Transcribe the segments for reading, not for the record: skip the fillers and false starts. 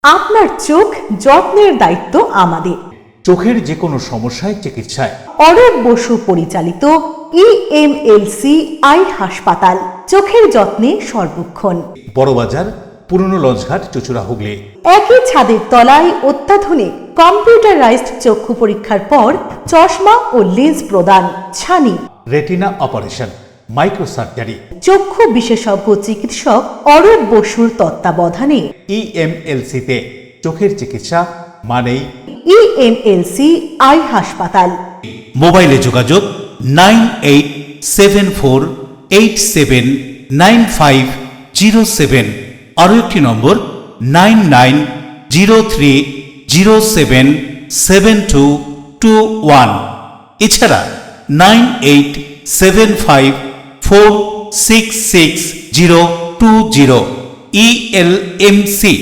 আপনার চোখ যত্নের দায়িত্ব আমাদের। চোখের যে কোনো সমস্যায় চিকিৎসায় অরূপ বসু পরিচালিত ইএমএলসি আই হাসপাতাল, চোখের যত্নে সর্বক্ষণ। বড়বাজার, পুরনো লঞ্চঘাট, চুঁচুড়া, হুগলি। একই ছাদের তলায় অত্যাধুনিক কম্পিউটারাইজড চক্ষু পরীক্ষার পর চশমা ও লেন্স প্রদান, ছানি, রেটিনা অপারেশন, মাইক্রো সার্জারি। চক্ষু বিশেষজ্ঞ চিকিৎসক অরূপ বসুর তত্ত্বাবধানে ইএমএলসিতে চোখের চিকিৎসা মানেই ইএমএলসি আই হাসপাতাল। মোবাইলে যোগাযোগ 9874879507, আরও একটি নম্বর 9903077221, এছাড়া 9875466020 ইএলএমসি।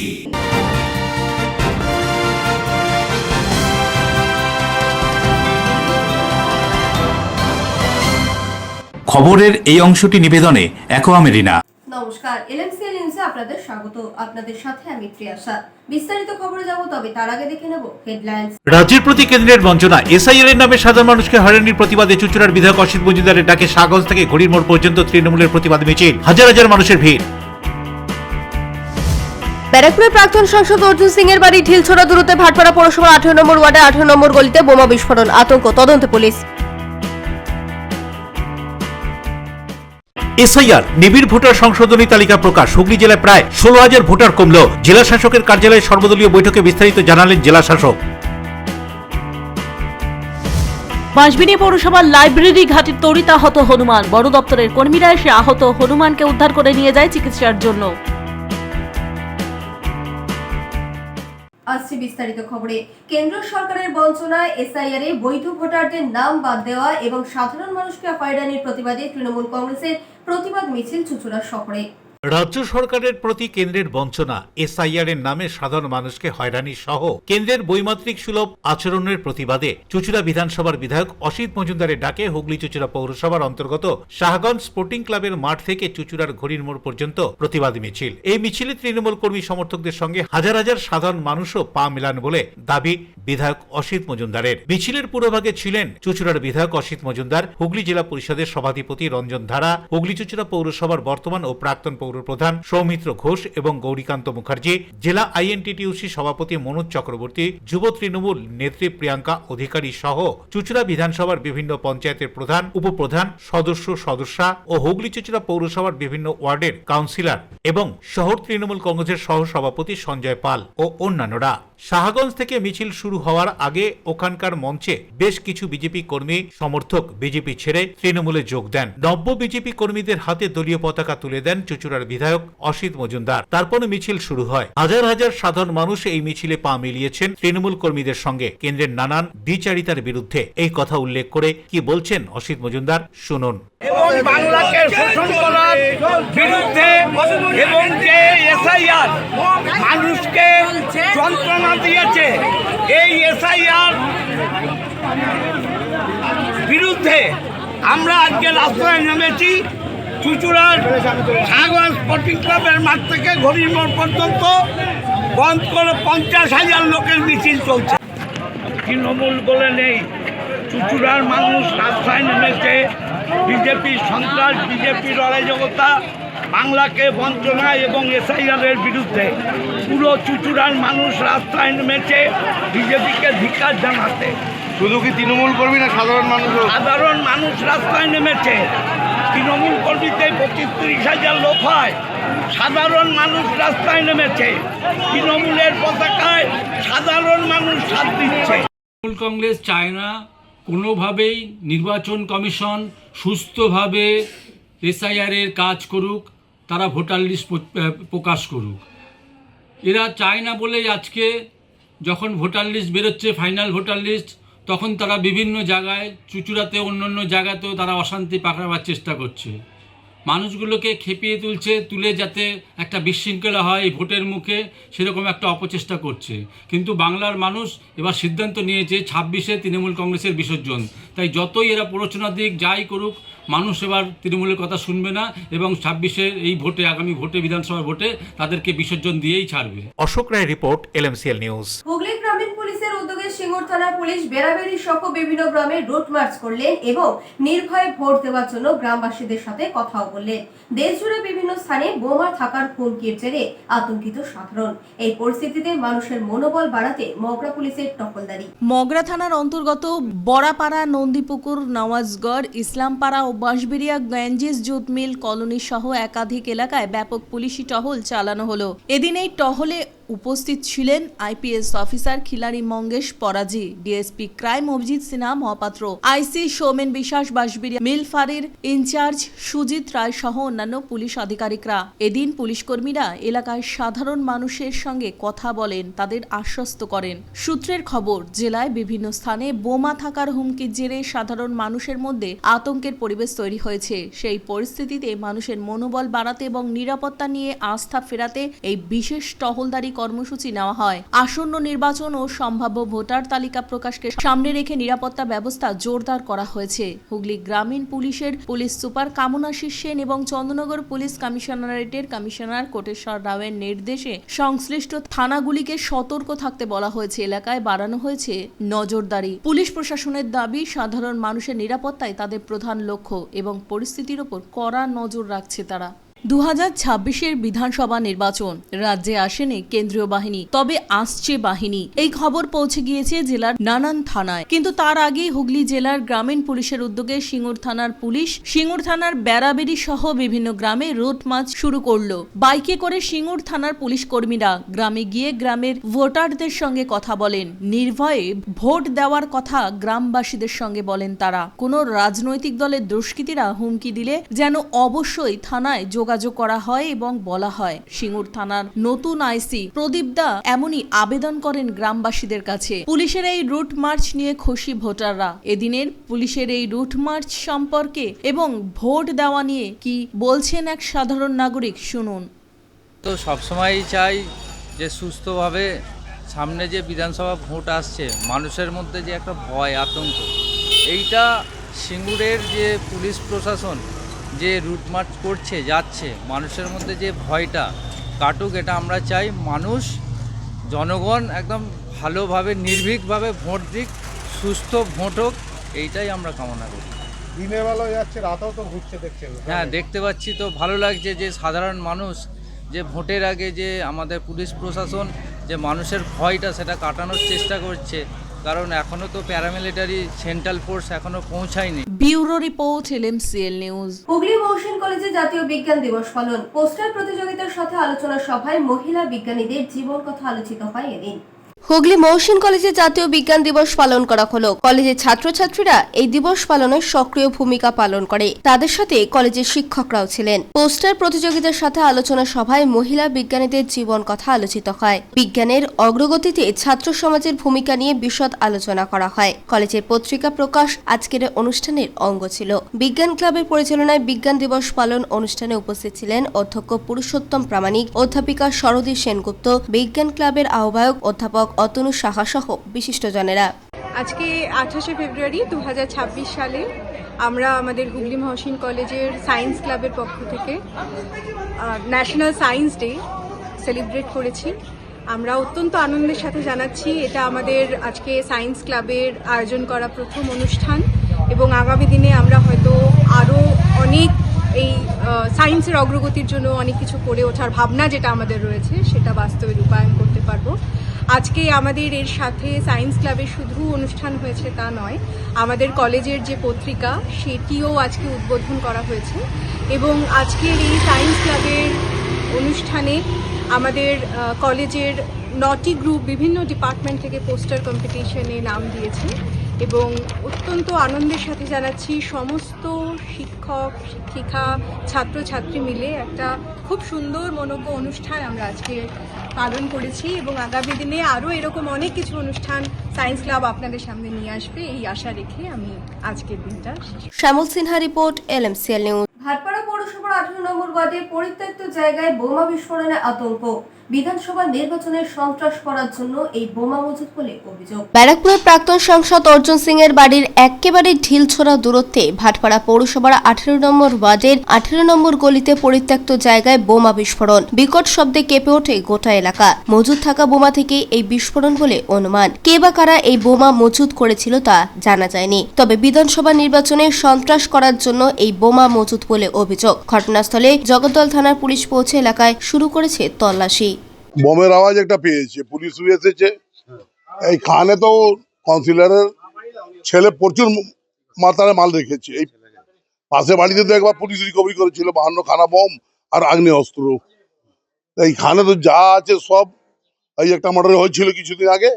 খবরের এই অংশটি নিবেদনে অ্যাকোয়া মেরিনা। নমস্কার, এলএমসিএল নিউজে আপনাদের স্বাগত। আপনাদের সাথে আমি প্রিয়াশা। বিস্তারিত খবরে যাব, তবে তার আগে দেখে নেব হেডলাইন্স। রাজ্যের প্রতি কেন্দ্রের বঞ্চনা, এসআইআর এর নামে সাধারণ মানুষকে হয়রানির প্রতিবাদে চুঁচুড়ার বিধায়ক অসিত মজুমদারের ডাকে শাহগঞ্জ থেকে ঘড়ির মোড় পর্যন্ত তৃণমূলের প্রতিবাদ মিছিল, হাজার হাজার মানুষের ভিড়। ব্যারাকপুরের প্রাক্তন সাংসদ অর্জুন সিং এর বাড়ি ঢিলছড়া দূরত্বে ভাটপাড়া পৌরসভা 18 নম্বর ওয়ার্ডে 18 নম্বর গলিতে বোমা বিস্ফোরণ, আতঙ্ক, তদন্তে পুলিশ। এসআইআর নিবিড় ভোটার সংশোধনী তালিকা প্রকাশ, হুগলি জেলায় প্রায় 16,000 ভোটার কমল। জেলা শাসকের কার্যালয়ে সর্বদলীয় বৈঠকে বিস্তারিত জানালেন জেলা শাসক। বাঁশবেড়িয়া পৌরসভার লাইব্রেরি ঘাটে তড়িতাহত হনুমান, বন দপ্তরের কর্মীরা এসে আহত হনুমানকে উদ্ধার করে নিয়ে যায় চিকিৎসার জন্য। আসছে বিস্তারিত খবরে। কেন্দ্র সরকারের বঞ্চনায় এসআইআর এ বৈধ ভোটারদের নাম বাদ দেওয়া এবং সাধারণ মানুষকে হয়রানির প্রতিবাদে তৃণমূল কংগ্রেসের প্রতিবাদ মিছিল চুঁচুড়া শহরে। রাজ্য সরকারের প্রতি কেন্দ্রের বঞ্চনা, এসআইআর এর নামে সাধারণ মানুষকে হয়রানি সহ কেন্দ্রের বৈমাত্রিক সুলভ আচরণের প্রতিবাদে চুঁচুড়া বিধানসভার বিধায়ক অসিত মজুমদারের ডাকে হুগলি চুঁচুড়া পৌরসভার অন্তর্গত শাহগঞ্জ স্পোর্টিং ক্লাবের মাঠ থেকে চুঁচুড়ার ঘড়ির মোড় পর্যন্ত প্রতিবাদ মিছিল। এই মিছিলে তৃণমূল কর্মী সমর্থকদের সঙ্গে হাজার হাজার সাধারণ মানুষও পা মেলান বলে দাবি বিধায়ক অসিত মজুমদারের। মিছিলের পুরোভাগে ছিলেন চুঁচুড়ার বিধায়ক অসিত মজুমদার, হুগলি জেলা পরিষদের সভাধিপতি রঞ্জন ধারা, হুগলি চুঁচুড়া পৌরসভার বর্তমান ও প্রাক্তন পৌর প্রধান সৌমিত্র ঘোষ এবং গৌরীকান্ত মুখার্জি, জেলা আইএনটিটিউসি সভাপতি মনোজ চক্রবর্তী, যুব তৃণমূল নেত্রী প্রিয়াঙ্কা অধিকারী সহ চুঁচুড়া বিধানসভার বিভিন্ন পঞ্চায়েতের প্রধান, উপপ্রধান, সদস্যা ও হুগলি চুঁচুড়া পৌরসভার বিভিন্ন ওয়ার্ডের কাউন্সিলর এবং শহর তৃণমূল কংগ্রেসের সহ সভাপতি সঞ্জয় পাল ও অন্যান্যরা। শাহগঞ্জ থেকে মিছিল শুরু হওয়ার আগে ওখানকার মঞ্চে বেশ কিছু বিজেপি কর্মী সমর্থক বিজেপি ছেড়ে তৃণমূলে যোগ দেন। নব্য বিজেপি কর্মীদের হাতে দলীয় পতাকা তুলে দেন চুঁচুড়ার বিধায়ক অসিত মজুমদার। তারপর মিছিল শুরু হয়। হাজার হাজার সাধারণ মানুষ এই মিছিলে পা মিলিয়েছেন তৃণমূল কর্মীদের সঙ্গে কেন্দ্রের নানান দ্বিচারিতার বিরুদ্ধে। এই কথা উল্লেখ করে কি বলছেন অসিত মজুমদার, শুনুন। এবং বাংলাকে শোষণ করার বিরুদ্ধে এবং যে এসআইআর মানুষকে যন্ত্রণা দিয়েছে, এই এসআইআর বিরুদ্ধে আমরা আজকে রাস্তায় নেমেছি। চুঁচুড়ার শাহগঞ্জ স্পোর্টিং ক্লাবের মাঠ থেকে ঘড়ির মোড় পর্যন্ত বন্ধ করে 50,000 লোকের মিছিল চলছে। তৃণমূল বলে নেই, চুঁচুড়ার মানুষ রাস্তায় নেমেছে। বিজেপির সন্ত্রাস, বিজেপির অরাজকতা, বাংলাকে বঞ্চনা এবং এসআইআরের বিরুদ্ধে পুরো চুঁচুড়ার মানুষ রাস্তায় নেমেছে বিজেপিকে ধিক্কার জানাতে। শুধু কি তৃণমূল কর্মী না সাধারণ মানুষ? সাধারণ মানুষ রাস্তায় নেমেছে। তৃণমূল কর্মীতে 25-30,000 লোক হয়, সাধারণ মানুষ রাস্তায় নেমেছে। তৃণমূলের পতাকায় সাধারণ মানুষ সাথ দিচ্ছে। তৃণমূল কংগ্রেস চায় না কোনোভাবেই নির্বাচন কমিশন সুস্থভাবে এসআইআরের কাজ করুক, তারা ভোটার লিস্ট প্রকাশ করুক। এরা চায় না বলেই আজকে যখন ভোটার লিস্ট বেরোচ্ছে, ফাইনাল ভোটার লিস্ট, তখন তারা বিভিন্ন জায়গায়, চুঁচুড়াতে অন্যান্য জায়গাতেও তারা অশান্তি পাকাবার চেষ্টা করছে। মানুষগুলোকে খেপিয়ে তুলে যাতে একটা বিশৃঙ্খলা হয় এই ভোটের মুখে, সেরকম একটা অপচেষ্টা করছে। কিন্তু বাংলার মানুষ এবার সিদ্ধান্ত নিয়েছে 26-এ তৃণমূল কংগ্রেসের বিসর্জন। তাই যতই এরা প্ররোচনা দিক, যাই করুক, মানুষ এবার তৃণমূলের কথা শুনবে না এবং 26-এর এই ভোটে, আগামী ভোটে, বিধানসভা ভোটে তাদেরকে বিসর্জন দিয়েই ছাড়বে। অশোক রায় রিপোর্ট, LMCL নিউজ। হুগলি গ্রামীণ পুলিশের উদ্যোগে সিঙ্গুর থানার পুলিশ বেড়াবেড়ি সহ বিভিন্ন গ্রামে রুট মার্চ করলেন এবং নির্ভয়ে ভোট দেওয়ার জন্য গ্রামবাসীদের সাথে কথাও বললেন। দেশজুড়ে বিভিন্ন স্থানে বোমা থাকার হুমকির জেরে আতঙ্কিত সাধারণ। এই পরিস্থিতিতে মানুষের মনোবল বাড়াতে মগরা পুলিশের টহলদারি। মগরা থানার অন্তর্গত বড়াপাড়া, নন্দীপুকুর, নওয়াজগড়, ইসলামপাড়া ও Bansberia Ganges jute mill colony সহ একাধিক এলাকায় ব্যাপক পুলিশি টহল চালানো হলো। এদিন এই টহলে উপস্থিত ছিলেন আইপিএস অফিসার খিলাড়ি মঙ্গেশ পরাজি, ডিএসপি ক্রাইম অভিজিৎ সিনহা মহাপাত্র, আইসি সৌমেন বিশ্বাস, বাঁশবেড়িয়া মিল ফাঁড়ির ইনচার্জ সুজিত রায় সহ অন্যান্য পুলিশ আধিকারিকরা। এদিন পুলিশ কর্মীরা এলাকায় সাধারণ মানুষের সঙ্গে কথা বলেন, তাদের আশ্বস্ত করেন। সূত্রের খবর, জেলায় বিভিন্ন স্থানে বোমা থাকার হুমকির জেরে সাধারণ মানুষের মধ্যে আতঙ্কের পরিবেশ তৈরি হয়েছে। সেই পরিস্থিতিতে মানুষের মনোবল বাড়াতে এবং নিরাপত্তা নিয়ে আস্থা ফেরাতে এই বিশেষ টহলদারি কর্মসূচি নেওয়া হয়। আসন্ন নির্বাচন ও সম্ভাব্য ভোটার তালিকা প্রকাশকে সামনে রেখে নিরাপত্তা ব্যবস্থা জোরদার করা হয়েছে। হুগলি গ্রামীণ পুলিশের পুলিশ সুপার কামনাশী সেন এবং চন্দ্রনগর পুলিশ কমিশনারেটের কমিশনার কোটেশ্বর রাওয়ের নির্দেশে সংশ্লিষ্ট থানাগুলিকে সতর্ক থাকতে বলা হয়েছে। এলাকায় বাড়ানো হয়েছে নজরদারি। পুলিশ প্রশাসনের দাবি, সাধারণ মানুষের নিরাপত্তাই তাদের প্রধান লক্ষ্য এবং পরিস্থিতির ওপর কড়া নজর রাখছে তারা। 2026-এর বিধানসভা নির্বাচন, রাজ্যে আসেনি কেন্দ্রীয় বাহিনী, তবে আসছে বাহিনী। এই খবর পৌঁছে গিয়েছে জেলার নানান থানায়। কিন্তু তার আগেই হুগলি জেলার গ্রামীণ পুলিশের উদ্যোগে সিঙ্গুর থানার পুলিশ সিঙ্গুর থানার বেড়াবেড়ি সহ বিভিন্ন গ্রামে রুট মার্চ শুরু করলো। বাইকে করে সিঙ্গুর থানার পুলিশ কর্মীরা গ্রামে গিয়ে গ্রামের ভোটারদের সঙ্গে কথা বলেন। নির্ভয়ে ভোট দেওয়ার কথা গ্রামবাসীদের সঙ্গে বলেন তারা। কোনো রাজনৈতিক দলের দুষ্কৃতীরা হুমকি দিলে যেন অবশ্যই থানায় যোগাযোগ করা হয় এবং বলা হয়। সিঙ্গুর থানার নতুন আইসি প্রদীপ দা এমনই আবেদন করেন গ্রামবাসীদের কাছে। পুলিশের এই রুট মার্চ নিয়ে খুশি ভোটাররা। এদিনের পুলিশের এই রুট মার্চ সম্পর্কে এবং ভোট দেওয়া নিয়ে কি বলছেন এক সাধারণ নাগরিক, শুনুন। তো সবসময়ই চাই যে সুস্থভাবে, সামনে যে বিধানসভা ভোট আসছে, মানুষের মধ্যে যে একটা ভয়, আতঙ্ক, এইটা সিঙ্গুরের যে পুলিশ প্রশাসন যে রুট মার্চ করছে, যাচ্ছে, মানুষের মধ্যে যে ভয়টা কাটুক, এটা আমরা চাই। মানুষ, জনগণ একদম ভালোভাবে, নির্ভীকভাবে ভোট দিক, সুস্থ ভোট হোক, এইটাই আমরা কামনা করি। দিনের বেলায় যাচ্ছে, রাতেও তো ঘুরছে, দেখছেন? হ্যাঁ, দেখতে পাচ্ছি, তো ভালো লাগছে যে সাধারণ মানুষ যে ভোটের আগে যে আমাদের পুলিশ প্রশাসন যে মানুষের ভয়টা সেটা কাটানোর চেষ্টা করছে, কারণ এখনো তো প্যারামিলিটারি সেন্ট্রাল ফোর্স এখনো পৌঁছায়নি। Bureau report, LMCL news. Hooghly Mohsin কলেজে জাতীয় বিজ্ঞান দিবস পালন, পোস্টার প্রতিযোগিতার সাথে আলোচনা সভায় মহিলা বিজ্ঞানীদের জীবন কথা আলোচিত হয় এদিন। হুগলি মহসিন কলেজে জাতীয় বিজ্ঞান দিবস পালন করা হলো। কলেজের ছাত্রছাত্রীরা এই দিবস পালনে সক্রিয় ভূমিকা পালন করে। তাদের সাথে কলেজের শিক্ষকরাও ছিলেন। পোস্টার প্রতিযোগিতার সাথে আলোচনা সভায় মহিলা বিজ্ঞানীদের জীবন কথা আলোচিত হয়। বিজ্ঞানের অগ্রগতিতে ছাত্র সমাজের ভূমিকা নিয়ে বিশদ আলোচনা করা হয়। কলেজের পত্রিকা প্রকাশ আজকের অনুষ্ঠানের অঙ্গ ছিল। বিজ্ঞান ক্লাবের পরিচালনায় বিজ্ঞান দিবস পালন অনুষ্ঠানে উপস্থিত ছিলেন অধ্যক্ষ পুরুষোত্তম প্রামাণিক, অধ্যাপিকা সরদী সেনগুপ্ত, বিজ্ঞান ক্লাবের আহ্বায়ক অধ্যাপক অতনু সাহা সহ বিশিষ্টজনেরা। আজকে 28শে ফেব্রুয়ারি 2026 সালে আমরা আমাদের হুগলি মহসিন কলেজের সায়েন্স ক্লাবের পক্ষ থেকে ন্যাশনাল সায়েন্স ডে সেলিব্রেট করেছি। আমরা অত্যন্ত আনন্দের সাথে জানাচ্ছি এটা আমাদের আজকে সায়েন্স ক্লাবের আয়োজন করা প্রথম অনুষ্ঠান এবং আগামী দিনে আমরা হয়তো আরও অনেক এই সায়েন্সের অগ্রগতির জন্য অনেক কিছু করে ওঠার ভাবনা যেটা আমাদের রয়েছে সেটা বাস্তবে রূপায়ণ করতে পারবো। আজকে আমাদের এর সাথে সায়েন্স ক্লাবের শুধু অনুষ্ঠান হয়েছে তা নয়, আমাদের কলেজের যে পত্রিকা সেটিও আজকে উদ্বোধন করা হয়েছে এবং আজকের এই সায়েন্স ক্লাবের অনুষ্ঠানে আমাদের কলেজের 9টি গ্রুপ বিভিন্ন ডিপার্টমেন্ট থেকে পোস্টার কম্পিটিশনে নাম দিয়েছে এবং অত্যন্ত আনন্দের সাথে জানাচ্ছি সমস্ত শিক্ষক, শিক্ষিকা, ছাত্রছাত্রী মিলে একটা খুব সুন্দর মনোজ্ঞ অনুষ্ঠান আমরা আজকে পালন করেছি এবং আগামী দিনে আরও এরকম অনেক কিছু অনুষ্ঠান সায়েন্স ক্লাব আপনাদের সামনে নিয়ে আসবে এই আশা রেখে আমি আজকের দিনটা। Shyamal Sinha report, LMCL news. Bhatpara পৌরসভার 18 নম্বর ওয়ার্ডে পরিত্যক্ত জায়গায় বোমা বিস্ফোরণের আতঙ্ক। বিধানসভা নির্বাচনের সন্ত্রাস করার জন্য এই বোমা মজুত বলে অভিযোগ। ব্যারাকপুরের প্রাক্তন সাংসদ অর্জুন সিং এর বাড়ির একেবারে ঢিলছোড়া দূরত্বে ভাটপাড়া পৌরসভার 18 নম্বর ওয়ার্ডের 18 নম্বর গলিতে পরিত্যক্ত জায়গায় বোমা বিস্ফোরণ। বিকট শব্দে কেঁপে ওঠে গোটা এলাকা। মজুত থাকা বোমা থেকে এই বিস্ফোরণ বলে অনুমান। কে বা কারা এই বোমা মজুত করেছিল তা জানা যায়নি, তবে বিধানসভা নির্বাচনে সন্ত্রাস করার জন্য এই বোমা মজুত বলে অভিযোগ। ঘটনাস্থলে জগদ্দল থানার পুলিশ পৌঁছে এলাকায় শুরু করেছে তল্লাশি। বোমের আওয়াজ একটা পেয়েছে, পুলিশ এসেছে। এইখানে তো কাউন্সিলরের ছেলে প্রচুর মাত্রায় মাল রেখেছে। এই পাশে বাড়িতে তো একবার পুলিশ রিকভারি করেছিল 52 খানা বোম আর আগ্নেয় অস্ত্র। এইখানে তো যা আছে সব, এই একটা মার্ডার হয়েছিল কিছুদিন আগে,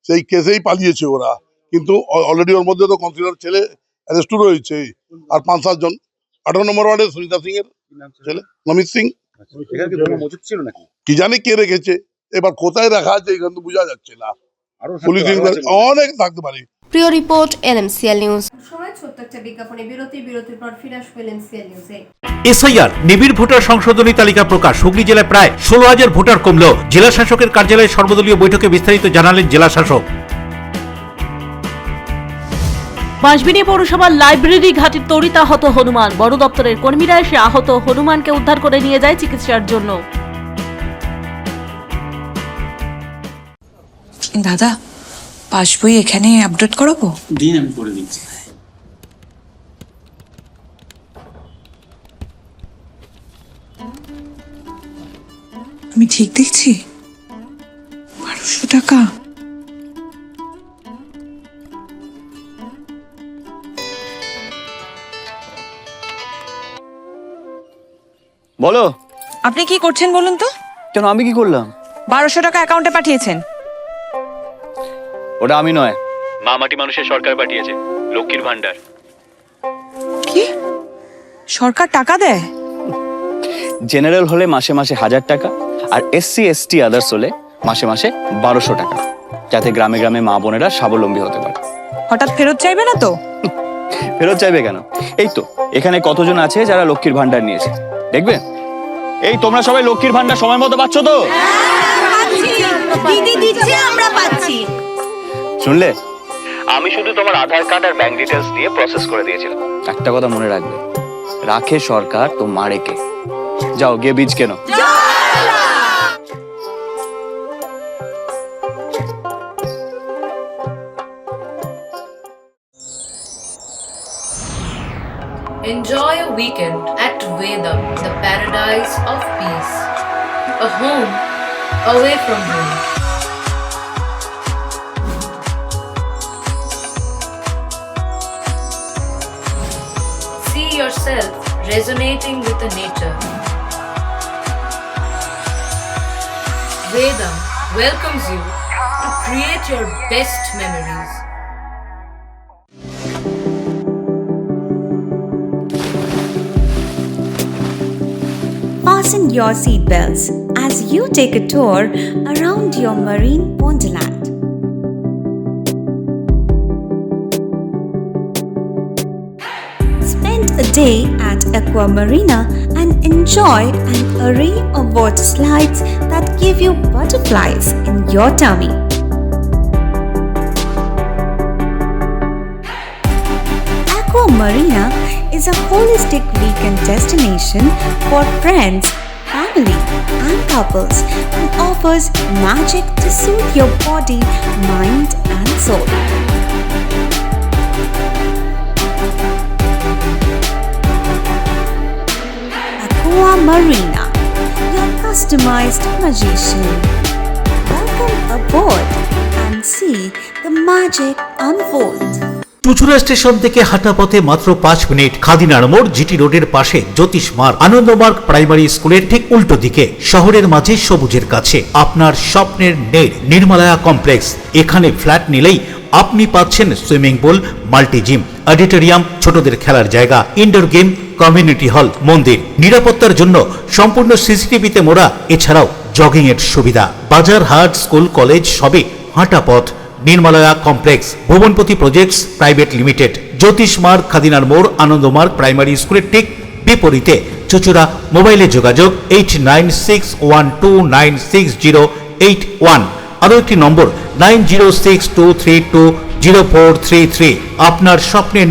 সেই কেসেই পালিয়েছে ওরা, কিন্তু অলরেডি ওর মধ্যে তো কাউন্সিলর ছেলে অ্যারেস্টও রয়েছে আর 5-7 জন। 18 নম্বর ওয়ার্ডে সুনিতা সিং এর ছেলে নমিত সিং। কি জানি কে রেখেছে, এবার কোথায় রাখা আছে এখানে তো বোঝা যাচ্ছে না। পুলিশ অনেক থাকতে পারে। প্রিয় রিপোর্ট এলএমসিএল নিউজ। সময় ছোট্ট একটা বিজ্ঞাপনে বিরতির পর ফিরে আসবে এলএমসিএল নিউজে। এসআইআর নিবিড় ভোটার সংশোধনী তালিকা প্রকাশ। হুগলি জেলায় প্রায় 16,000 ভোটার কমলো। জেলা শাসকের কার্যালয়ে সর্বদলীয় বৈঠকে বিস্তারিত জানালেন জেলা শাসক। বাঁশবেড়ী পৌরসভার লাইব্রেরি ঘাটে তড়িতাহত হনুমান। বন দপ্তরের কর্মীরা এসে আহত হনুমানকে উদ্ধার করে নিয়ে যায় চিকিৎসার জন্য। দাদা, পাসবই এখানে আপডেট করাবো? দিন আমি করে দিচ্ছি। আমি ঠিক দেখছি? 1200 টাকা। বলো, আপনি কি করছেন বলুন তো? কেন আমি কি করলাম? 1200 টাকা অ্যাকাউন্টে পাঠিয়েছেন। ওটা আমি নয়, মা মাটি মানুষের সরকার পাঠিয়েছে, লক্ষ্মীর ভান্ডার। কি? সরকার টাকা দেয়? জেনারেল হলে মাসে মাসে 1000 টাকা, আর SC ST আদার্স হলে মাসে মাসে 1200 টাকা, যাতে গ্রামে গ্রামে মা বোনেরা স্বাবলম্বী হতে পারে। হঠাৎ ফেরত চাইবে না তো? ফেরত চাইবে কেন? এই তো এখানে কতজন আছে যারা লক্ষ্মীর ভান্ডার নিয়েছে, দেখবে। এই তোমরা সবাই লক্ষ্মীর ভান্ডার সময় মতো পাচ্ছ তো? দিদি দিচ্ছে, আমরা পাচ্ছি। শুনলে, আমি শুধু তোমার আধার কার্ড আর ব্যাংক ডিটেইলস দিয়ে প্রসেস করে দিয়েছিলাম। একটা কথা মনে রাখবে, রাখে সরকার তো মারে কে। যাও গিয়ে বীজ কেনো। Enjoy a weekend at Vedam, the paradise of peace. A home away from home. See yourself resonating with the nature. Vedam welcomes you to create your best memories. Fasten your seatbelts as you take a tour around your marine wonderland. Spend a day at Aqua Marina and enjoy an array of water slides that give you butterflies in your tummy. Aqua Marina is a holistic weekend destination for friends, family, and couples and offers magic to soothe your body, mind, and soul. Aqua Marina, your customized magician. Welcome aboard and see the magic unfold. Chuchura station থেকে হাঁটা পথে মাত্র 5 minute. খাদিনার মোড়, GT রোডের পাশে জ্যোতিষমার্গ, Ananda Marga primary স্কুলের ঠিক উল্টো দিকে, শহরের মাঝে সবুজের কাছে। আপনার স্বপ্নের নেড় নির্মালায়া কমপ্লেক্স। এখানে ফ্ল্যাট নিলেই আপনি পাচ্ছেন swimming pool, multi gym, auditorium, ছোটদের খেলার জায়গা, ইনডোর গেম, কমিউনিটি হল, মন্দির। নিরাপত্তার জন্য সম্পূর্ণ সিসিটিভিতে মোড়া। এছাড়াও জগিং এর সুবিধা। বাজার, হাট, স্কুল, কলেজ সবে হাঁটা পথ। নির্মালয়া কমপ্লেক্স, ভুবনপতি প্রজেক্টস প্রাইভেট লিমিটেড, জ্যোতিষমার্গ, খাদিনার মোড়, আনন্দমার্গ প্রাইমারি স্কুলের ঠিক বিপরীতে চুচুড়া মোবাইলে যোগাযোগ 8961296081, আরও একটি নম্বর 9062320433। আপনার স্বপ্নের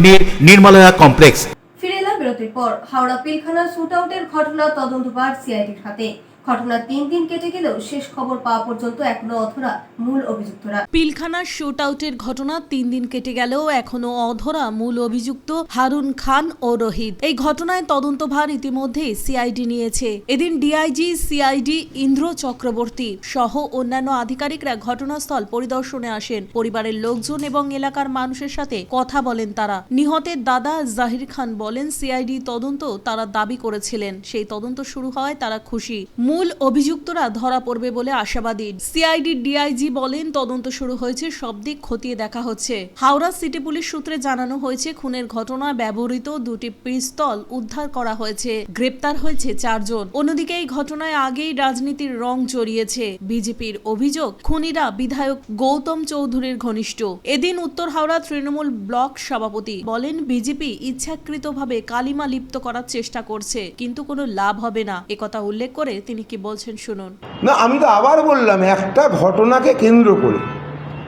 নির্মলয়া কমপ্লেক্স। ফিরে এলাম বিরতির পর। হাওড়া পিলখানা শুট আউটের ঘটনা তদন্তভার সিআইডির হাতে। ঘটনা 3 দিন কেটে গেলেও শেষ খবর পাওয়া পর্যন্ত এখনো অধরা মূল অভিযুক্তরা। পিলখানার শুট আউটের ঘটনা 3 দিন কেটে গেলেও এখনো অধরা মূল অভিযুক্ত হারুন খান ও রোহিত। এই ঘটনায় তদন্তভার ইতিমধ্যে সিআইডি নিয়েছে। এদিন ডিআইজি সিআইডি ইন্দ্র চক্রবর্তী সহ অন্যান্য আধিকারিকরা ঘটনাস্থল পরিদর্শনে আসেন। পরিবারের লোকজন এবং এলাকার মানুষের সাথে কথা বলেন তারা। নিহতের দাদা জাহির খান বলেন, সিআইডি তদন্ত তারা দাবি করেছিলেন, সেই তদন্ত শুরু হওয়ায় তারা খুশি। মূল অভিযুক্তরা ধরা পড়বে বলে আশাবাদী। সিআইডি ডিআইজি বলেন, তদন্ত শুরু হয়েছে, সব দিক খতিয়ে দেখা হচ্ছে। হাওড়া সিটি পুলিশ সূত্রে জানানো হয়েছে, খুনের ঘটনায় ব্যবহৃত 2টি পিস্তল উদ্ধার করা হয়েছে। গ্রেপ্তার হয়েছে 4 জন। অন্যদিকে এই ঘটনায় আগেই রাজনীতির রং জড়িয়েছে। বিজেপির অভিযোগ, খুনিরা বিধায়ক গৌতম চৌধুরীর ঘনিষ্ঠ। এদিন উত্তর হাওড়া তৃণমূল ব্লক সভাপতি বলেন, বিজেপি ইচ্ছাকৃতভাবে কালিমা লিপ্ত করার চেষ্টা করছে, কিন্তু কোনো লাভ হবে না। একথা উল্লেখ করে তিনি কি বলছেন শুনুন। না, আমি তো আবার বললাম, একটা ঘটনাকে কেন্দ্র করে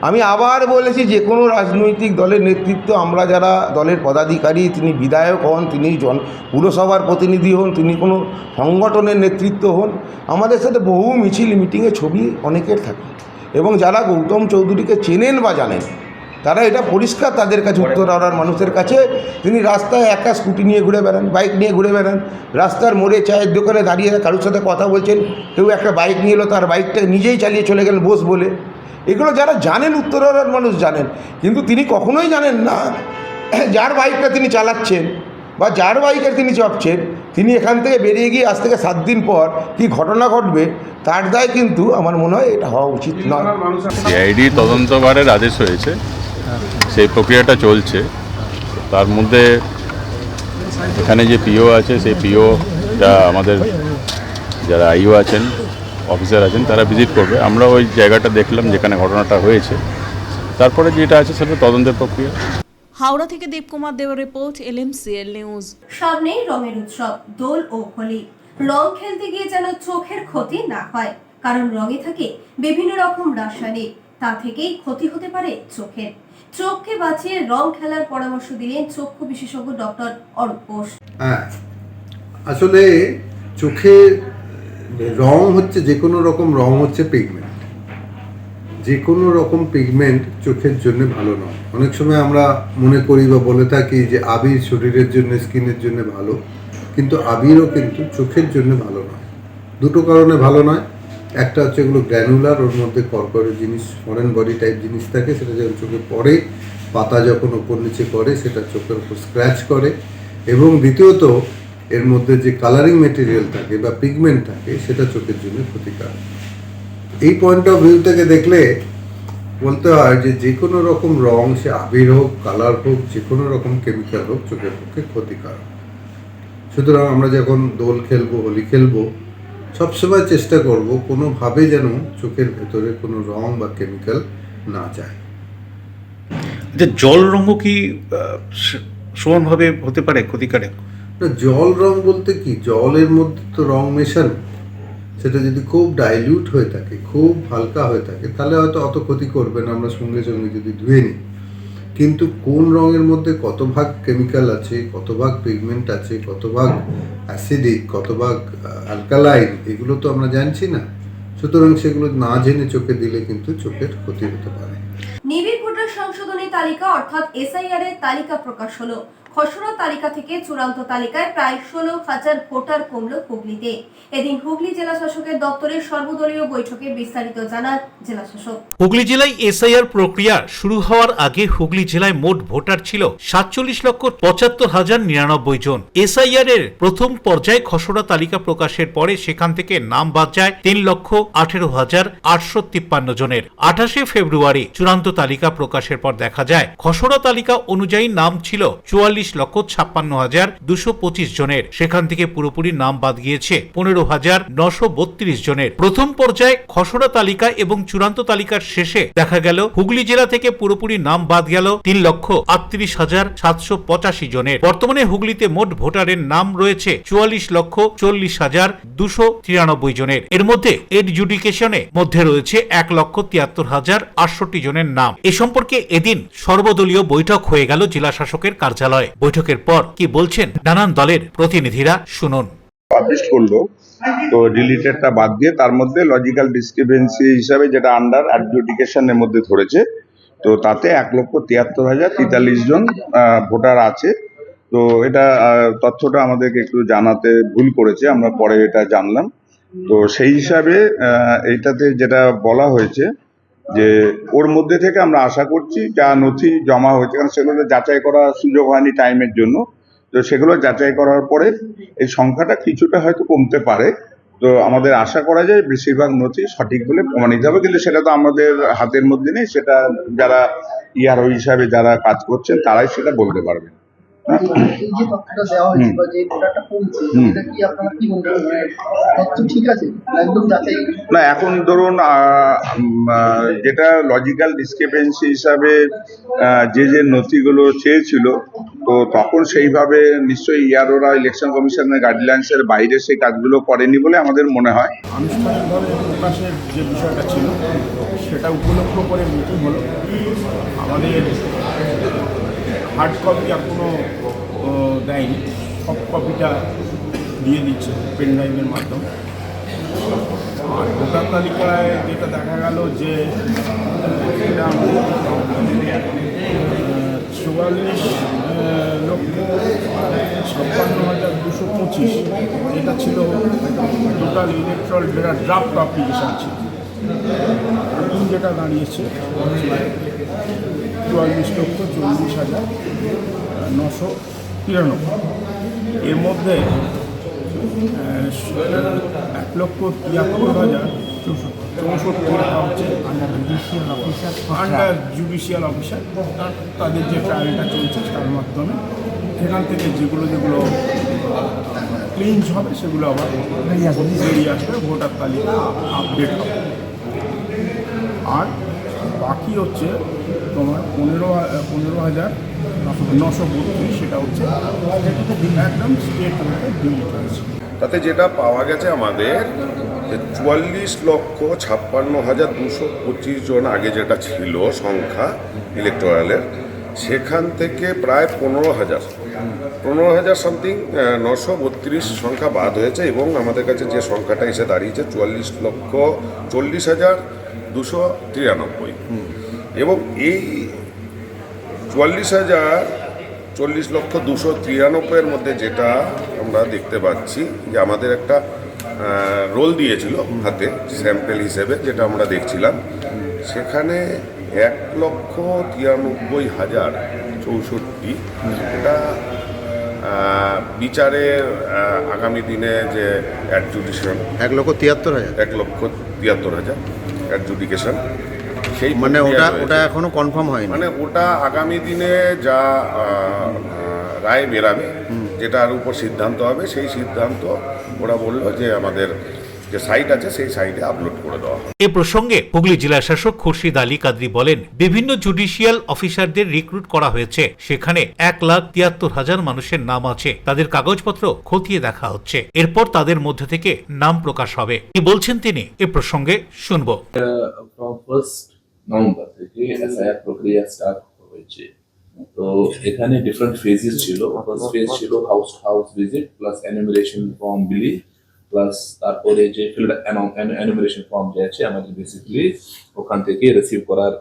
আমি আবার বলেছি, যে কোনো রাজনৈতিক দলের নেতৃত্ব, আমরা যারা দলের পদাধিকারী, তিনি বিধায়ক হন, তিনি পুরসভার প্রতিনিধি হন, তিনি কোনো সংগঠনের নেতৃত্ব হন, আমাদের সাথে বহু মিছিল মিটিংয়ে ছবি অনেকের থাকে, এবং যারা গৌতম চৌধুরীকে চেনেন বা জানেন তারা এটা পরিষ্কার তাদের কাছে, উত্তর হাওড়ার মানুষের কাছে, তিনি রাস্তায় একা স্কুটি নিয়ে ঘুরে বেড়ান, বাইক নিয়ে ঘুরে বেড়ান, রাস্তার মোড়ে চায়ের দোকানে দাঁড়িয়ে কারোর সাথে কথা বলছেন, কেউ একটা বাইক নিয়ে এলো, তার বাইকটা নিজেই চালিয়ে চলে গেলেন বস বলে। এগুলো যারা জানেন, উত্তর হাওড়ার মানুষ জানেন, কিন্তু তিনি কখনোই জানেন না যার বাইকটা তিনি চালাচ্ছেন বা যার বাইকের তিনি চাপছেন, তিনি এখান থেকে বেরিয়ে গিয়ে আজ থেকে 7 দিন পর কি ঘটনা ঘটবে তার দায় কিন্তু আমার মনে হয় এটা হওয়া উচিত নয়। সিআইডি তদন্তভারের আদেশ হয়েছে, সেই প্রক্রিয়াটা চলছে। তার মধ্যে এখানে যে পিও আছে, সেই পিওটা আমাদের যারা আইও আছেন, অফিসার আছেন, তারা ভিজিট করবে। আমরা ওই জায়গাটা দেখলাম যেখানে ঘটনাটা হয়েছে, তারপরে যেটা আছে সেটা তদন্তের প্রক্রিয়া। হাওড়া থেকে দেবকুমার দেবের রিপোর্ট, LMCL নিউজ। সামনেই রঙের উৎসব দোল ও হোলি। রং খেলতে গিয়ে যেন চোখের ক্ষতি না হয়, কারণ রঙে থাকে বিভিন্ন রকম রাসায়নিক, তা থেকেই ক্ষতি হতে পারে চোখের। চোখকে বাঁচিয়ে রং খেলার পরামর্শ দিলেন চক্ষু বিশেষজ্ঞ ডক্টর অরূপ ঘোষ। আসলে চোখে রং হচ্ছে, যে কোনো রকম রং হচ্ছে পিগমেন্ট। যে কোনো রকম পিগমেন্ট চোখের জন্য ভালো নয়। অনেক সময় আমরা মনে করি বা বলে থাকি যে আবির শরীরের জন্য, স্কিনের জন্য ভালো, কিন্তু আবিরও কিন্তু চোখের জন্য ভালো নয়। দুটো কারণে ভালো নয়। একটা হচ্ছে এগুলো গ্র্যানুলার, ওর মধ্যে কর্করের জিনিস, ফরেন বডি টাইপ জিনিস থাকে, সেটা যখন চোখে পড়ে, পাতা যখন উপর নিচে করে, সেটা চোখের উপর স্ক্র্যাচ করে। এবং দ্বিতীয়ত এর মধ্যে যে কালারিং মেটেরিয়াল থাকে বা পিগমেন্ট থাকে, সেটা চোখের জন্য ক্ষতিকারক। এই পয়েন্ট অফ ভিউ থেকে দেখলে বলতে হয় যে যে কোনো রকম রং, সে আবির হোক, কালার হোক, যে কোনো রকম কেমিক্যাল হোক, চোখের পক্ষে ক্ষতিকারক। সুতরাং আমরা যখন দোল খেলবো, হোলি খেলবো, সবসময় চেষ্টা করব কোনোভাবে যেন চোখের ভেতরে কোনো রং বা কেমিক্যাল না যায়। জল রঙও কি সমানভাবে হতে পারে ক্ষতিকারক? না, জল রং বলতে কি, জলের মধ্যে তো রং মেশানো, সেটা যদি খুব ডাইলিউট হয়ে থাকে, খুব হালকা হয়ে থাকে, তাহলে হয়তো অত ক্ষতি করবে না, আমরা সঙ্গে সঙ্গে যদি ধুয়ে নিই। কিন্তু কোন রঙের মধ্যে কত ভাগ কেমিক্যাল আছে, কত ভাগ পিগমেন্ট আছে, কত ভাগ অ্যাসিডিক, কত ভাগ অ্যালকালাইন, এগুলো তো আমরা জানছি না। সুতরাং সেগুলো না জেনে চোখে দিলে কিন্তু চোখের ক্ষতি হতে পারে। নিবিড় ভোটার সংশোধনী তালিকা অর্থাৎ SIR এর তালিকা প্রকাশ হলো। খসড়া তালিকা থেকে চূড়ান্ত তালিকায় প্রায় 16,000 ভোটার কমল হুগলিতে। এদিন হুগলি জেলা শাসকের দপ্তরের সর্বদলীয় বৈঠকে বিস্তারিত জানান জেলা শাসক। হুগলি জেলায় SIR প্রক্রিয়া শুরু হওয়ার আগে হুগলি জেলায় মোট ভোটার ছিল 47,75,099 জন। SIR এর প্রথম পর্যায়ে খসড়া তালিকা প্রকাশের পরে সেখান থেকে নাম বাদ যায় 3,18,853 জনের। 28 ফেব্রুয়ারি চূড়ান্ত তালিকা প্রকাশের পর দেখা যায় খসড়া তালিকা অনুযায়ী নাম ছিল 44 44,56,225 জনের। সেখান থেকে পুরোপুরি নাম বাদ গিয়েছে 15,932 জনের। প্রথম পর্যায়ে খসড়া তালিকা এবং চূড়ান্ত তালিকার শেষে দেখা গেল হুগলি জেলা থেকে পুরোপুরি নাম বাদ গেল 3,38,785 জনের। বর্তমানে হুগলিতে মোট ভোটারের নাম রয়েছে 44,40,293 জনের। এর মধ্যে এডজুডিকেশনে মধ্যে রয়েছে 1,73,068 জনের নাম। এ সম্পর্কে এদিন সর্বদলীয় বৈঠক হয়ে গেল জেলা শাসকের কার্যালয়ে। বৈঠকের পর কি বলছেন নানান দলের প্রতিনিধিরা, শুনুন। পাবলিশ করলো, তো ডিলিটেডটা বাদ দিয়ে তার মধ্যে লজিক্যাল ডিসক্রিপেন্সি হিসাবে যেটা আন্ডার অ্যাডজুডিকেশনের মধ্যে ধরেছে, তো তাতে 1,73,043 জন ভোটার আছে। তো এটা তথ্যটা আমাদেরকে একটু জানাতে ভুল করেছে, আমরা পরে এটা জানলাম। তো সেই হিসাবে এইটাতে যেটা বলা হয়েছে যে ওর মধ্যে থেকে আমরা আশা করছি যা নথি জমা হয়েছে, কারণ সেগুলো যাচাই করার সুযোগ হয়নি টাইমের জন্য, তো সেগুলো যাচাই করার পরে এই সংখ্যাটা কিছুটা হয়তো কমতে পারে। তো আমাদের আশা করা যায় বেশিরভাগ নথি সঠিক বলে প্রমাণিত হবে, কিন্তু সেটা তো আমাদের হাতের মধ্যে নেই, সেটা যারা ইআরও হিসাবে যারা কাজ করছেন তারাই সেটা বলতে পারবেন। না, এখন ধরুন যেটা লজিক্যাল ডিসক্রিপেন্সি হিসাবে যে নথিগুলো চেয়েছিল, তো তখন সেইভাবে নিশ্চয়ই ইআরওরা ইলেকশন কমিশনের গাইডলাইন্সের বাইরে সেই কাজগুলো করেনি বলে আমাদের মনে হয়। আনুষ্ঠানিকভাবে প্রকাশের যে বিষয়টা ছিল সেটা উপলক্ষ করে মিটিং হলো। আমাদের হার্ড কপি এখনো দেয়নি, সফট কপিটা দিয়ে দিচ্ছে পেন ড্রাইভের মাধ্যমে। আর ভোটার তালিকায় যেটা দেখা গেল যে এটা 44,56,225 এটা ছিল টোটাল ইলেকট্রাল ড্রাফট অ্যাপ্লিকেশান ছিল। এখন যেটা দাঁড়িয়েছে 44,40,993। এর মধ্যে 1,73,064 হচ্ছে আন্ডার জুডিশিয়াল অফিসার, তাদের যে ট্রায়ালটা চলছে তার মাধ্যমে সেখান থেকে যেগুলো ক্লিনজ হবে সেগুলো আবার বেরিয়ে আসবে, ভোটার তালিকা আপডেট হবে। আর বাকি হচ্ছে তোমার 15,932, সেটা হচ্ছে একদম স্টেট ডিলিট হয়েছে। তাতে যেটা পাওয়া গেছে আমাদের যে 44,56,225 জন আগে যেটা ছিল সংখ্যা ইলেকটোরালের, সেখান থেকে প্রায় 15,000 সামথিং 932 সংখ্যা বাদ হয়েছে, এবং আমাদের কাছে যে সংখ্যাটা এসে দাঁড়িয়েছে 44,40,293। এবং এই 40,293 মধ্যে যেটা আমরা দেখতে পাচ্ছি যে আমাদের একটা রোল দিয়েছিল হাতে স্যাম্পেল হিসেবে, যেটা আমরা দেখছিলাম, সেখানে 1,93,064 এটা বিচারের আগামী দিনে যে অ্যাডজুডিকেশন 1,73,000 অ্যাডজুডিকেশন, সেই মানে ওটা এখনো কনফার্ম হয়নি, মানে ওটা আগামী দিনে যা রায় বেরাবে যেটার উপর সিদ্ধান্ত হবে, সেই সিদ্ধান্ত ওরা বললো যে আমাদের যে সাইট আছে সেই সাইটে আপলোড করে দেওয়া। এ প্রসঙ্গে হুগলি জেলা শাসক খুরশিদ আলী কাদরি বলেন, বিভিন্ন জুডিশিয়াল অফিসারদের রিক্রুট করা হয়েছে, সেখানে 1,73,000 মানুষের নাম আছে, তাদের কাগজপত্র খতিয়ে দেখা হচ্ছে, এরপর তাদের মধ্যে থেকে নাম প্রকাশ হবে। কি বলছেন তিনি, এ প্রসঙ্গে শুনবো। নভেম্বর থেকে এসআইআর প্রক্রিয়া স্টার্ট হয়েছে। তো এখানে ডিফারেন্ট ফেজেস ছিল। ফার্স্ট ফেজ ছিল house to house visit plus enumeration form বিলি, প্লাস তারপরে যে ফিল্ড এনুমারেশন ফর্ম যে আছে আমাদের বেসিক্যালি ওখান থেকে রিসিভ করার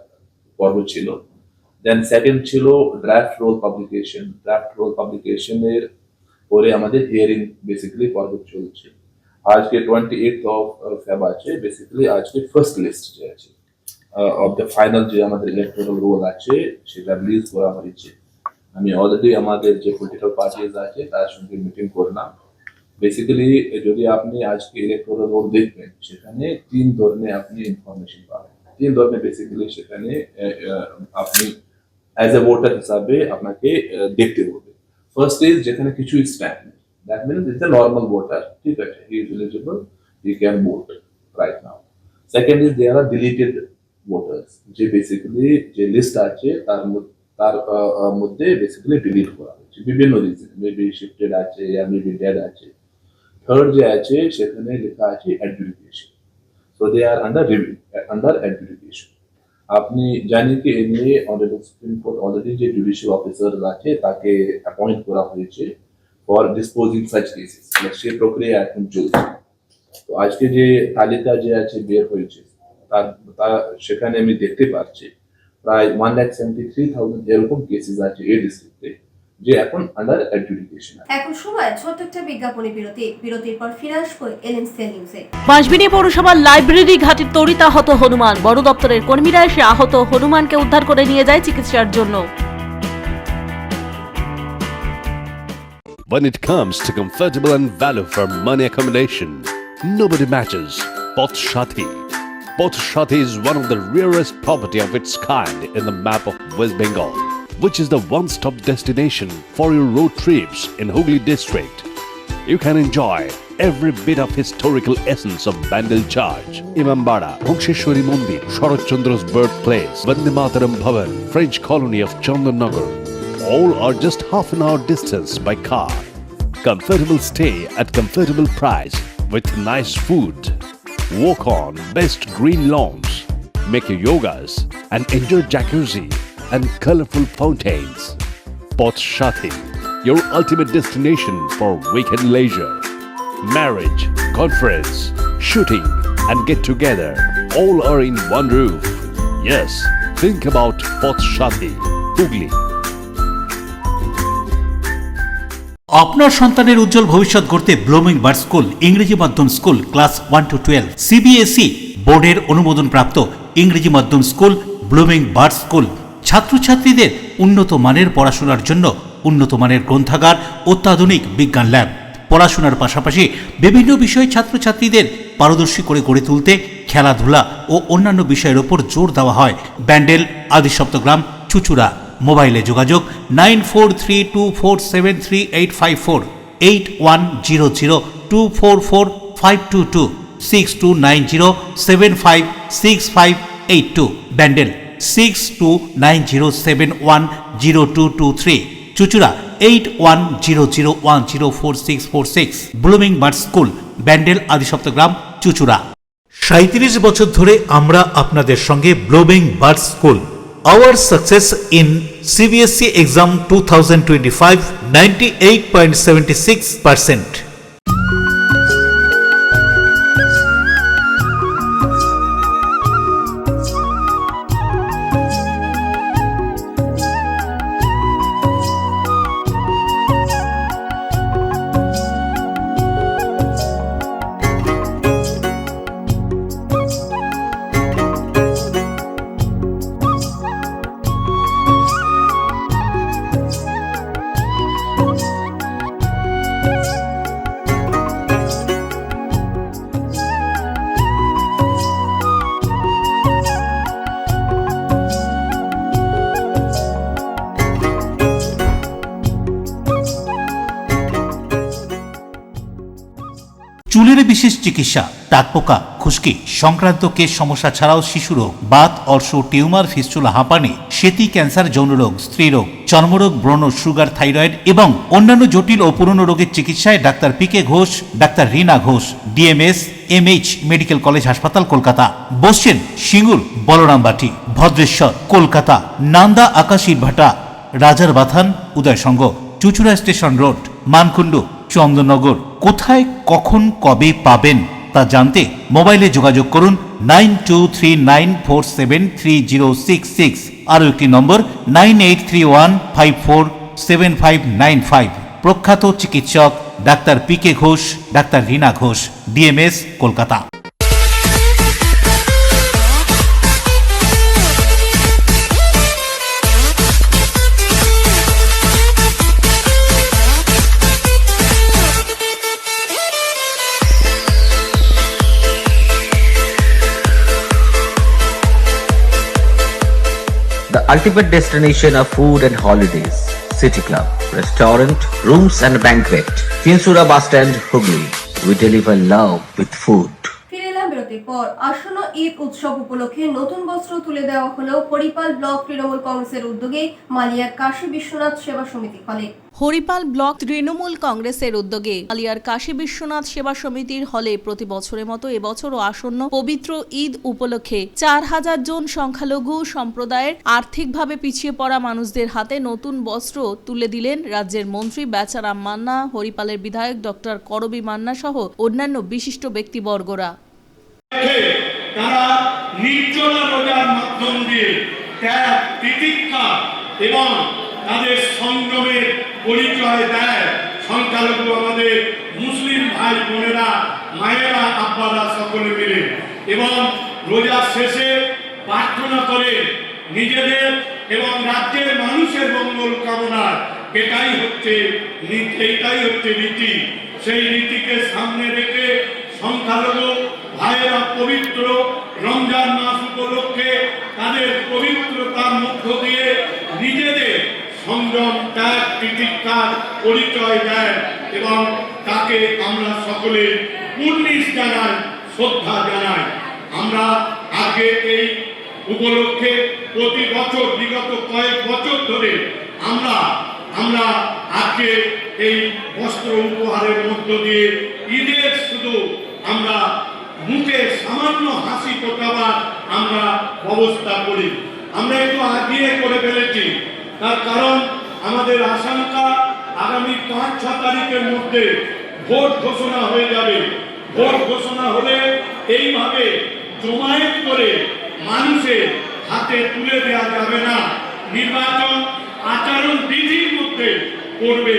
পর্ব ছিল। দেন সেকেন্ড ছিল draft roll publication. Draft roll পাবলিকেশনের পরে আমাদের হিয়ারিং বেসিক্যালি পর্ব চলছে। আজকে 28 ফেব আছে, বেসিক্যালি আজকে ফার্স্ট লিস্ট যে আছে of the final যে আমাদের ইলেকট্রাল রোল আছে সেটা রিলিজ করা হয়েছে। আমি অলরেডি আমাদের যে পলিটিক্যাল পার্টিজ আছে তার সঙ্গে মিটিং করলাম। বেসিক্যালি যদি আপনি আজকে ইলেকট্রাল রোল দেখবেন, সেখানে 3 ধরনের আপনি ইনফরমেশন পাবেন। 3 ধরনের বেসিক্যালি সেখানে আপনি অ্যাজ এ ভোটার হিসাবে আপনাকে দেখতে হবে। First is যেখানে কিছু স্ট্যাম্প নেই, that means it's a normal voter, ঠিক আছে, he is eligible, he can vote right now. Second is there are deleted voters, যে বেসিক্যালি যে লিস্ট আছে তার মধ্যে বেসিক্যালি ডিলিট করা হয়েছে বিভিন্ন রিজন, মেবি শিফটেড আছে या মেবি ডেড আছে। থার্ড যে আছে সেখানে লেখা আছে adjudication, so they are under adjudication. আপনি জানেন কি এমনি অনারেবল সুপ্রিম কোর্ট অলরেডি যে জুডিশিয়াল অফিসার আছে তাকে অ্যাপয়েন্ট করা হয়েছে ফর ডিসপোজিং সাচ কেসেস, সেই প্রক্রিয়া এখন চলছে। তো আজকে যে তালিকা যে আছে বের হয়েছে তার সেখানে আমি দেখতে পাচ্ছি প্রায় 1,73,000 এরকম কেসেস আছে এই ডিস্ট্রিক্টে যে এখন আন্ডার অ্যাডজুডিকেশন। এখন সময় ছোট্ট একটা বিজ্ঞাপনী বিরতির পর ফিরে আসবো এলএমসি নিউজে। বাঁশবেড়িয়া পৌরসভার লাইব্রেরি ঘাটের তড়িতাহত হনুমান, বড় দপ্তরের কর্মীরা এসে আহত হনুমানকে উদ্ধার করে নিয়ে যায় চিকিৎসার জন্য। When it comes to comfortable and value for money accommodation, nobody matches Poth Shathi. Poth Shathi is one of the rarest property of its kind in the map of West Bengal, which is the one-stop destination for your road trips in Hooghly district. You can enjoy every bit of historical essence of Bandel Charge, Imambara, Bhongsheshwari Mandir, Sharat Chandra's birthplace, Vande Mataram Bhavan, French colony of Chandannagar. All are just half an hour distance by car. Comfortable stay at comfortable price with nice food. Walk on best green lawns, make your yogas and enjoy jacuzzi and colorful fountains. Poth Shathi, your ultimate destination for weekend leisure. Marriage, conference, shooting and get together all are in one roof. Yes, think about Poth Shathi, Hooghly. আপনার সন্তানের উজ্জ্বল ভবিষ্যৎ গড়তে blooming bird school ইংরেজি মাধ্যম school class 1 to 12 CBSE বোর্ডের অনুমোদন প্রাপ্ত ইংরেজি মাধ্যম স্কুল ব্লুমিং বার্ড স্কুল। ছাত্রছাত্রীদের উন্নত মানের পড়াশোনার জন্য উন্নত মানের গ্রন্থাগার, অত্যাধুনিক বিজ্ঞান ল্যাব। পড়াশোনার পাশাপাশি বিভিন্ন বিষয়ে ছাত্রছাত্রীদের পারদর্শী করে গড়ে তুলতে খেলাধুলা ও অন্যান্য বিষয়ের ওপর জোর দেওয়া হয়। ব্যান্ডেল, আদিসপ্তগ্রাম, চুচুড়া। মোবাইলে যোগাযোগ 9432473854, 8100244522, 6290756582, Bandel 6290710223, Chuchura 8100104646, blooming bird school, Bandel, Adisaptagram, Chuchura. 37 বছর ধরে আমরা আপনাদের সঙ্গে blooming bird school. Our success in CBSE exam 2025 98.76%. চুলের বিশেষ চিকিৎসা, টাকপোকা, খুশকি সংক্রান্ত কেশ সমস্যা ছাড়াও শিশুরোগ, বাত, অর্শ, টিউমার, ফিস্টুলা, হাঁপানি, সেতি, ক্যান্সার, যৌনরোগ, স্ত্রীরোগ, চর্মরোগ, ব্রণ, সুগার, থাইরয়েড এবং অন্যান্য জটিল ও পুরনো রোগের চিকিৎসায় doctor PK Ghosh, doctor Rina Ghosh, DMS MH medical college হাসপাতাল, কলকাতা। বসছেন সিঙ্গুর, বলরামবাটি, ভদ্রেশ্বর, কলকাতা, নান্দা, আকাশীরভাটা, রাজার বাথান, উদয়সঙ্গ, চুচুড়া স্টেশন রোড, মানকুণ্ডু, চন্দননগর। কোথায়, কখন, কবে পাবেন তা জানতে মোবাইলে যোগাযোগ করুন 9239473066, আরও একটি নম্বর 9831547595। প্রখ্যাত চিকিৎসক doctor PK Ghosh, doctor Rina Ghosh, DMS, Kolkata. The ultimate destination of food and holidays. City Club, restaurant, rooms and banquet. Chinsura Bus Stand, Hooghly. We deliver love with food. ফিরে এলাম বিরতির পর। আসন্ন ঈদ উৎসব উপলক্ষে নতুন বস্ত্র তুলে দেওয়া হলো হরিপাল ব্লক তৃণমূল কংগ্রেসের উদ্যোগে মালিয়ার কাশী বিশ্বনাথ সেবা সমিতি হলে। হরিপাল ব্লক তৃণমূল কংগ্রেসের উদ্যোগে আলিয়ার কাশী বিশ্বনাথ সেবা সমিতির হলে প্রতি বছরের মতো এবছরও আসন্ন পবিত্র ঈদ উপলক্ষে 4000 জন সংখ্যালঘু সম্প্রদায়ের আর্থিকভাবে পিছিয়ে পড়া মানুষদের হাতে নতুন বস্ত্র তুলে দিলেন রাজ্যের মন্ত্রী বেচারাম মান্না, হরিপালের বিধায়ক ডক্টর করবী মান্না সহ অন্যান্য বিশিষ্ট ব্যক্তিবর্গরা। তারা নির্জলা রোজার মাধ্যম দিয়ে ত্যাগ, তিতিক্ষা এবং তাদের সংযমের পরিচয় দেয়। সংখ্যালঘু আমাদের মুসলিম ভাই বোনেরা, মায়েরা, আব্বারা সকলে মিলে এবং রোজার শেষে প্রার্থনা করে নিজেদের এবং রাজ্যের মানুষের মঙ্গল কামনার। এটাই হচ্ছে রীতি। সেই রীতিকে সামনে রেখে সংখ্যালঘু ভাইয়েরা পবিত্র রমজান মাস উপলক্ষে তাদের পবিত্রতার মধ্য দিয়ে নিজেদের সংযম, ত্যাগ, তিতিক্ষার পরিচয় দেয় এবং তাকে আমরা সকলে কুর্নিশ জানাই, শ্রদ্ধা জানাই। আমরা আগে এই উপলক্ষে প্রতি বছর বিগত কয়েক বছর ধরে আমরা আজকে এই বস্ত্র উপহারের মধ্য দিয়ে ঈদের শুধু আমরা মুখে সামান্য হাসি ফোটাবার আমরা ব্যবস্থা করি। আমরা একটু আগিয়ে করে ফেলেছি, তার কারণ আমাদের আশঙ্কা আগামী 5-6 তারিখের মধ্যে ভোট ঘোষণা হয়ে যাবে। ভোট ঘোষণা হলে এইভাবে জমায়েত করে মানুষের হাতে তুলে দেওয়া যাবে না, নির্বাচন আচরণ বিধির মধ্যে করবে।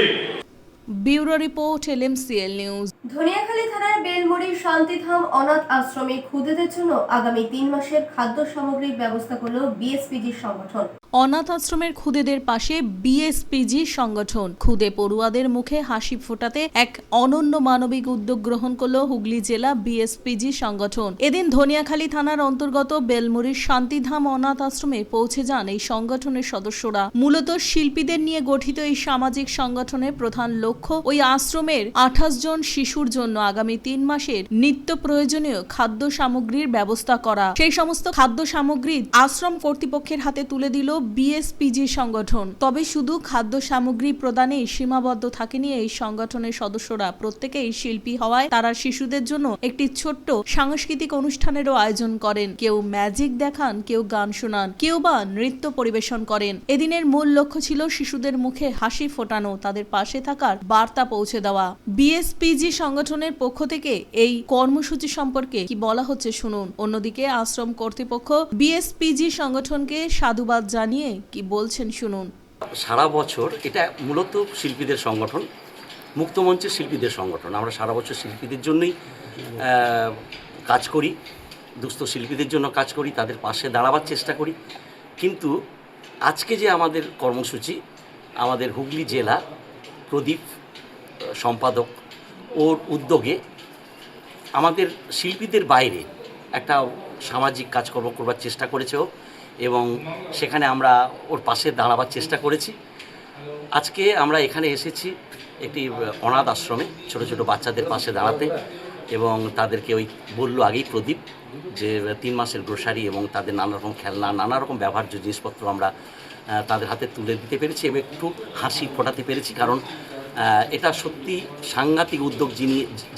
Bureau report, LMCL news. Dhaniakhali থানার বেলমুড়ি শান্তিধাম অনাথ আশ্রমে খুদেদের জন্য আগামী 3 মাসের খাদ্য সামগ্রীর ব্যবস্থা করল বিএসপিজি সংগঠন। অনাথ আশ্রমের খুদেদের পাশে বিএসপিজি সংগঠন। খুদে পড়ুয়াদের মুখে হাসি ফোটাতে এক অনন্য মানবিক উদ্যোগ গ্রহণ করল হুগলি জেলা বিএসপিজি সংগঠন। এদিন ধনিয়াখালী থানার অন্তর্গত বেলমুড়ির শান্তিধাম অনাথ আশ্রমে পৌঁছে যান এই সংগঠনের সদস্যরা। মূলত শিল্পীদের নিয়ে গঠিত এই সামাজিক সংগঠনের প্রধান লক্ষ্য ওই আশ্রমের 28 জন শিশুর জন্য আগামী 3 মাসের নিত্য প্রয়োজনীয় খাদ্য সামগ্রীর ব্যবস্থা করা। সেই সমস্ত খাদ্য সামগ্রী আশ্রম কর্তৃপক্ষের হাতে তুলে দিল বিএসপিজি সংগঠন। তবে শুধু খাদ্য সামগ্রী প্রদানেই সীমাবদ্ধ থাকেনি এই সংগঠনের সদস্যরা। প্রত্যেকেই শিল্পী হওয়ায় তারা শিশুদের জন্য একটি ছোট্ট সাংস্কৃতিক অনুষ্ঠানেরও আয়োজন করেন। কেউ ম্যাজিক দেখান, কেউ গান শোনান, কেউ বা নৃত্য পরিবেশন করেন। এদিনের মূল লক্ষ্য ছিল শিশুদের মুখে হাসি ফোটানো, তাদের পাশে থাকার বার্তা পৌঁছে দেওয়া। বিএসপিজি সংগঠনের পক্ষ থেকে এই কর্মসূচি সম্পর্কে কি বলা হচ্ছে শুনুন। অন্যদিকে আশ্রম কর্তৃপক্ষ বিএসপিজি সংগঠনকে সাধুবাদ জানিয়ে কি বলছেন শুনুন। সারা বছর এটা মূলত শিল্পীদের সংগঠন, মুক্তমঞ্চের শিল্পীদের সংগঠন। আমরা সারা বছর শিল্পীদের জন্যই কাজ করি, দুস্থ শিল্পীদের জন্য কাজ করি, তাদের পাশে দাঁড়াবার চেষ্টা করি। কিন্তু আজকে যে আমাদের কর্মসূচি, আমাদের হুগলি জেলা প্রদীপ সম্পাদক ওর উদ্যোগে আমাদের শিল্পীদের বাইরে একটা সামাজিক কাজকর্ম করবার চেষ্টা করেছে ও, এবং সেখানে আমরা ওর পাশে দাঁড়াবার চেষ্টা করেছি। আজকে আমরা এখানে এসেছি একটি অনাথ আশ্রমে ছোট ছোট বাচ্চাদের পাশে দাঁড়াতে, এবং তাদেরকে ওই বললো আগেই প্রদীপ যে 3 মাসের গ্রোসারি এবং তাদের নানা রকম খেলনা, নানা রকম ব্যবহার্য জিনিসপত্র আমরা তাদের হাতে তুলে দিতে পেরেছি এবং একটু হাসি ফোটাতে পেরেছি। কারণ এটা সত্যি সাংঘাতিক উদ্যোগ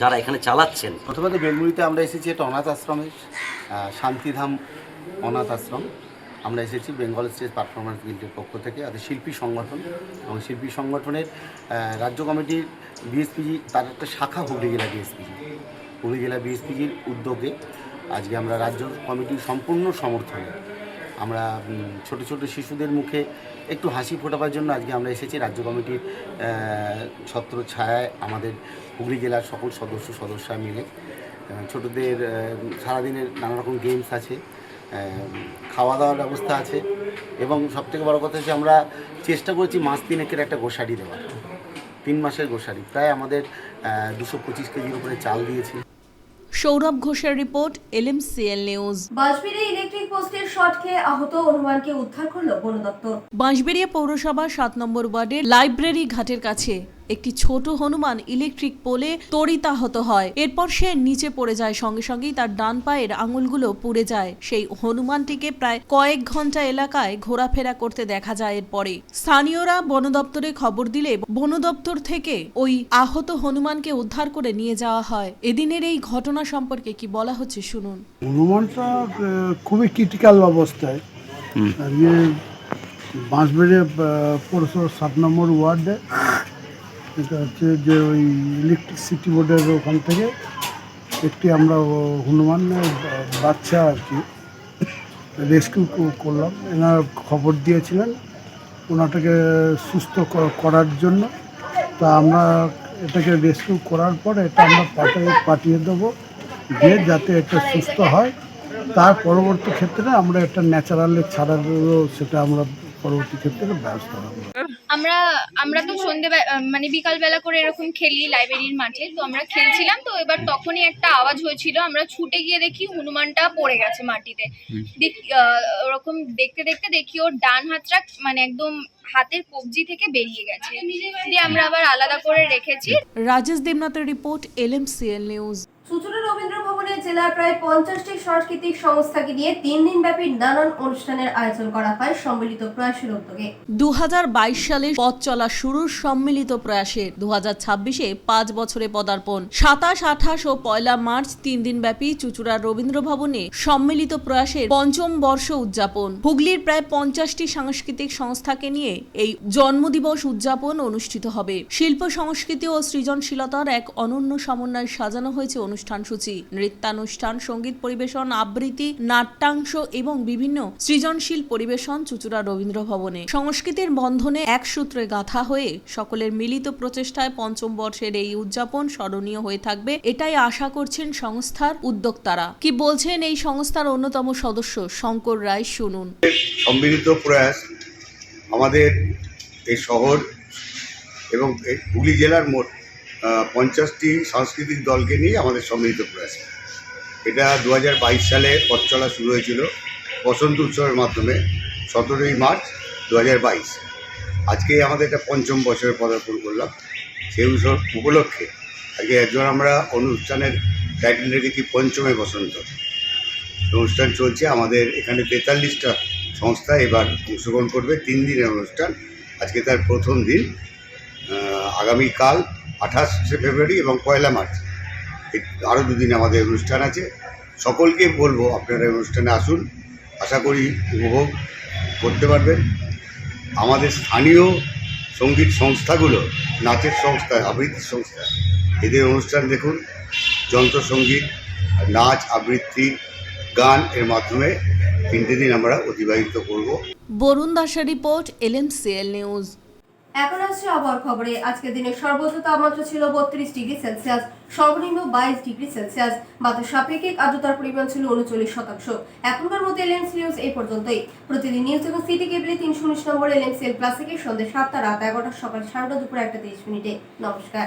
যারা এখানে চালাচ্ছেন। প্রথমত বেলমুড়িতে আমরা এসেছি একটা অনাথ আশ্রমে, শান্তিধাম অনাথ আশ্রম। আমরা এসেছি বেঙ্গল স্টেজ পারফরমেন্স গিল্ডের পক্ষ থেকে, আমাদের শিল্পী সংগঠন এবং শিল্পী সংগঠনের রাজ্য কমিটির বিএসপিজি, তার একটা শাখা হুগলি জেলা বিএসপিজি। হুগলি জেলা বিএসপিজির উদ্যোগে আজকে আমরা রাজ্য কমিটির সম্পূর্ণ সমর্থনে আমরা ছোট ছোট শিশুদের মুখে একটু হাসি ফোটাবার জন্য আজকে আমরা এসেছি। রাজ্য কমিটির ছত্র ছায়ায় আমাদের হুগলি জেলার সকল সদস্যরা মিলে ছোটদের সারাদিনের নানা রকম গেমস আছে, খাওয়া দাওয়ার ব্যবস্থা আছে, এবং সবথেকে বড় কথা হচ্ছে আমরা চেষ্টা করেছি মাস 3 একটা গোসারি দেওয়ার। 3 মাসের গোসারি প্রায় আমাদের 225 কেজির উপরে চাল দিয়েছি। সৌরভ ঘোষের রিপোর্ট, LMCL নিউজ। বাজবিরে ইলেকট্রিক পোস্টের শট খেয়ে আহত হনুমানকে উদ্ধার করল বন দপ্তর। বাঁশবেড়িয়া পৌরসভা 7 নম্বর ওয়ার্ডের লাইব্রেরি ঘাটের কাছে একটি ছোট হনুমান ইলেকট্রিক পোলে তড়িতাহত হয়। এরপর সে নিচে পড়ে যায়, সঙ্গে সঙ্গেই তার ডান পায়ের আঙুলগুলো পুড়ে যায়। সেই হনুমানটিকে প্রায় কয়েক ঘন্টা এলাকায় ঘোরাফেরা করতে দেখা যায়। এরপরে স্থানীয়রা বন দপ্তরে খবর দিলে বন দপ্তর থেকে ওই আহত হনুমানকে উদ্ধার করে নিয়ে যাওয়া হয়। এদিনের এই ঘটনা সম্পর্কে কি বলা হচ্ছে শুনুন। হনুমানটা খুবই ক্রিটিক্যাল অবস্থায়, বাঁশবেড়িয়া পৌরসভার 7 নম্বর ওয়ার্ডে। এটা হচ্ছে যে ওই ইলেকট্রিসিটি বোর্ডের ওখান থেকে একটি আমরা হনুমানের বাচ্চা আর কি রেস্কিউ করলাম। এনারা খবর দিয়েছিলেন ওনাটাকে সুস্থ করার জন্য। তা আমরা এটাকে রেস্কিউ করার পর এটা আমরা পাঠিয়ে দেবো যে যাতে এটা সুস্থ হয়। তার পরবর্তী ক্ষেত্রে আমরা এটা ন্যাচারালে ছাড়ারও সেটা আমরা পরবর্তী ক্ষেত্রে ব্যবস্থা করবো। আমরা তো সন্ধে মানে বিকালবেলা করে এরকম খেলি লাইব্রেরির মাঠে, তো আমরা খেলছিলাম। তো এবার তখনই একটা আওয়াজ হয়েছিল, আমরা ছুটে গিয়ে দেখি হনুমানটা পড়ে গেছে মাটিতে। ওরকম দেখতে দেখতে দেখি ওর ডান হাতটা মানে একদম হাতের কবজি থেকে বেরিয়ে গেছে, দিয়ে আমরা আবার আলাদা করে রেখেছি। রাজেশ দেবনাথের রিপোর্ট, LMCL নিউজ। চুঁচুড়া রবীন্দ্র ভবনে জেলার প্রায় 50টি সাংস্কৃতিক সংস্থাকে নিয়ে 3 দিন ব্যাপী নানান অনুষ্ঠানের আয়োজন করা হয় সম্মিলিত প্রয়াসের উদ্যোগে। 2022 সালে পথ চলা শুরুর সম্মিলিত প্রয়াসের 2026-এ 5 বছরে পদার্পণ। 27, 28 ও 1 মার্চ 3 দিন ব্যাপী চুঁচুড়া রবীন্দ্র ভবনে সম্মিলিত প্রয়াসের 5ম বর্ষ উদযাপন। হুগলির প্রায় 50টি সাংস্কৃতিক সংস্থাকে নিয়ে এই জন্মদিবস উদযাপন অনুষ্ঠিত হবে। শিল্প সংস্কৃতি ও সৃজনশীলতার এক অনন্য সমন্বয়ে সাজানো হয়েছে অনুষ্ঠানসূচি, নৃত্যানুষ্ঠান, সঙ্গীত পরিবেশন, আবৃত্তি, নাট্যাংশ এবং বিভিন্ন সৃজনশীল পরিবেশন চুঁচুড়া রবীন্দ্র ভবনে। সংস্কৃতির বন্ধনে এক সূত্রে গাঁথা হয়ে সকলের মিলিত প্রচেষ্টায় 5ম বর্ষের এই উদযাপন স্মরণীয় হয়ে থাকবে, এটাই আশা করছেন সংস্থার উদ্যোক্তারা। কি বলছেন এই সংস্থার অন্যতম সদস্য শঙ্কর রায়, শুনুন। সম্মিলিত প্রয়াস আমাদের এই শহর এবং হুগলি জেলার মোট 50টি সাংস্কৃতিক দলকে নিয়ে আমাদের সম্মিলিত প্রয়াস। এটা 2022 সালে পথ চলা শুরু হয়েছিল বসন্ত উৎসবের মাধ্যমে 17ই মার্চ 2022। আজকে আমাদের এটা 5ম বছরে পদার্পণ করলাম। সেই উপলক্ষে আজকে একজন আমরা অনুষ্ঠানের টাইটেল রেখেছি পঞ্চমে বসন্ত। অনুষ্ঠান চলছে আমাদের এখানে 43টা সংস্থা এবার অংশগ্রহণ করবে। 3 দিনের অনুষ্ঠান, আজকে তার প্রথম দিন। আগামীকাল 28শে ফেব্রুয়ারি এবং 1 মার্চ আরও 2 দিন আমাদের অনুষ্ঠান আছে। সকলকে বলবো আপনারা অনুষ্ঠানে আসুন, আশা করি উপভোগ করতে পারবেন। আমাদের স্থানীয় সঙ্গীত সংস্থাগুলো, নাচের সংস্থা, আবৃত্তির সংস্থা, এদের অনুষ্ঠান দেখুন। যন্ত্রসঙ্গীত, নাচ, আবৃত্তি, গান এর মাধ্যমে 3টে দিন আমরা অতিবাহিত করব। বরুণ দাসের রিপোর্ট, LMCL নিউজ। এখন আসছে আবহাওয়ার খবরে। আজকের দিনের সর্বোচ্চ তাপমাত্রা ছিল 32 ডিগ্রি সেলসিয়াস, সর্বনিম্ন 22 ডিগ্রি সেলসিয়াস। বাতাস আপেক্ষিক আর্দ্রতার পরিমাণ ছিল 39%। এখনকার মতো LMC নিউজ এই পর্যন্তই। প্রতিদিন নিউজ এবং সিটি কেবলে 319 নম্বর LMCL ক্লাসিকের সন্ধ্যে 7টা, রাত 11টা, সকাল 11:30, দুপুর 1:23। নমস্কার।